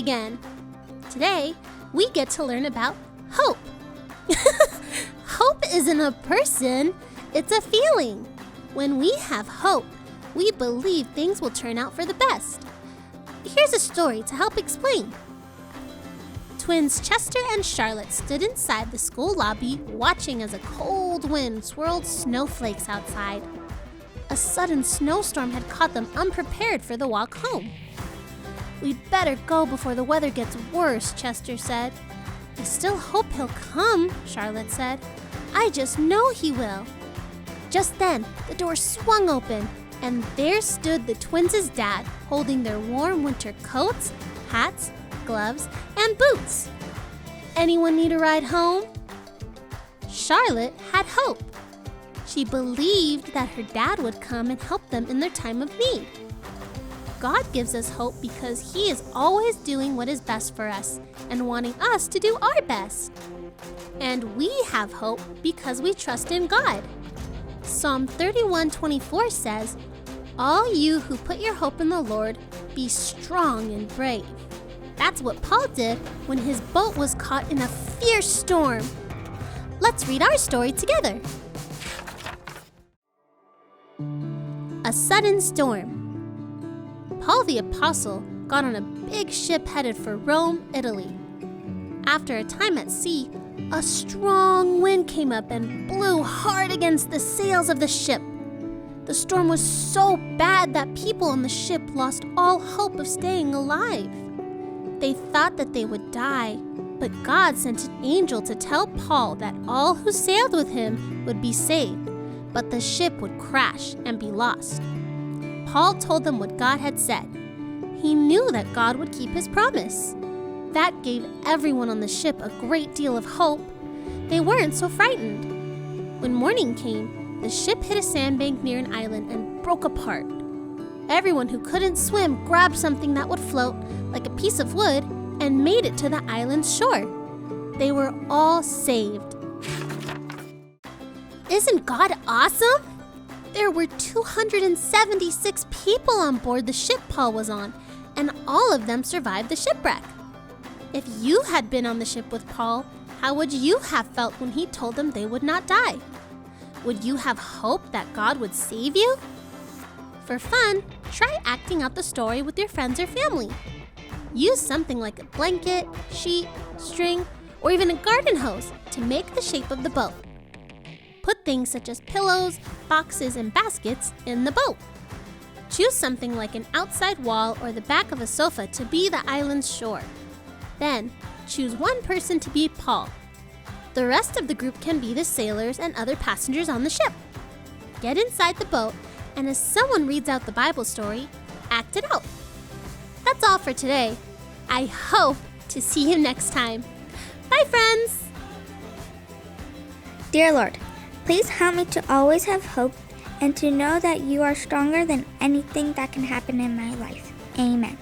again. Today, we get to learn about hope. Hope isn't a person, it's a feeling. When we have hope, we believe things will turn out for the best. Here's a story to help explain. Twins Chester and Charlotte stood inside the school lobby watching as a cold wind swirled snowflakes outside. A sudden snowstorm had caught them unprepared for the walk home. "We'd better go before the weather gets worse," Chester said. "I still hope he'll come," Charlotte said. "I just know he will." Just then, the door swung open, and there stood the twins' dad holding their warm winter coats, hats, gloves, and boots. "Anyone need a ride home?" Charlotte had hope. She believed that her dad would come and help them in their time of need. God gives us hope because He is always doing what is best for us and wanting us to do our best. And we have hope because we trust in God. Psalm 31:24 says, "All you who put your hope in the Lord, be strong and brave." That's what Paul did when his boat was caught in a fierce storm. Let's read our story together. A sudden storm. Paul the Apostle got on a big ship headed for Rome, Italy. After a time at sea, a strong wind came up and blew hard against the sails of the ship. The storm was so bad that people on the ship lost all hope of staying alive. They thought that they would die, but God sent an angel to tell Paul that all who sailed with him would be saved, but the ship would crash and be lost. Paul told them what God had said. He knew that God would keep His promise. That gave everyone on the ship a great deal of hope. They weren't so frightened. When morning came, the ship hit a sandbank near an island and broke apart. Everyone who couldn't swim grabbed something that would float, like a piece of wood, and made it to the island's shore. They were all saved. Isn't God awesome? There were 276 people on board the ship Paul was on, and all of them survived the shipwreck. If you had been on the ship with Paul, how would you have felt when he told them they would not die? Would you have hoped that God would save you? For fun, try acting out the story with your friends or family. Use something like a blanket, sheet, string, or even a garden hose to make the shape of the boat. Put things such as pillows, boxes, and baskets in the boat. Choose something like an outside wall or the back of a sofa to be the island's shore. Then, choose one person to be Paul. The rest of the group can be the sailors and other passengers on the ship. Get inside the boat, and as someone reads out the Bible story, act it out. That's all for today. I hope to see you next time. Bye, friends! Dear Lord, please help me to always have hope and to know that you are stronger than anything that can happen in my life. Amen.